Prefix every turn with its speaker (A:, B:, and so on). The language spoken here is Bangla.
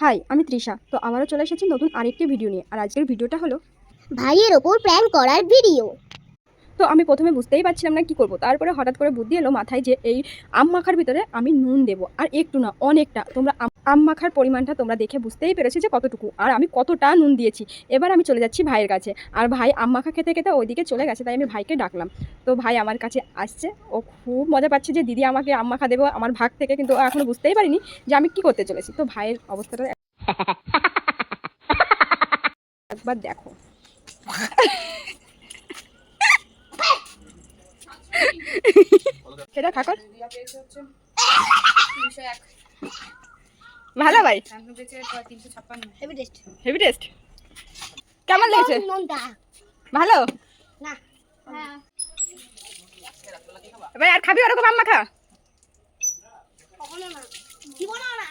A: হাই, আমি তৃষা। তো আবারও চলে এসেছি নতুন আরেকটি ভিডিও নিয়ে। আর আজকের ভিডিওটা হলো
B: ভাইয়ের ওপর প্র্যাঙ্ক করার ভিডিও।
A: তো আমি প্রথমে বুঝতেই পারছিলাম না কি করব। তারপরে হঠাৎ করে বুদ্ধি এলো মাথায় যে এই আম মাখার ভিতরে আমি নুন দেবো, আর একটু না অনেকটা। তোমরা আম মাখার পরিমাণটা তোমরা দেখে বুঝতেই পেরেছো যে কতটুকু, আর আমি কতটা নুন দিয়েছি। এবার আমি চলে যাচ্ছি ভাইয়ের কাছে, আর ভাই আম মাখা খেতে খেতে ওইদিকে চলে গেছে, তাই আমি ভাইকে ডাকলাম। তো ভাই আমার কাছে আসছে, ও খুব মজা পাচ্ছে যে দিদি আমাকে আম মাখা দেবো আমার ভাগ থেকে, কিন্তু ও এখনো বুঝতেই পারিনি যে আমি কি করতে চলেছি। তো ভাইয়ের অবস্থাটা একবার দেখো। সেটা ঠাকুর ভালো ভাই, হেভি টেস্ট। কেমন লেগেছে? ভালো
B: না
A: ভাই, আর খাবি ওরকম আম মাখা?
B: জীবন না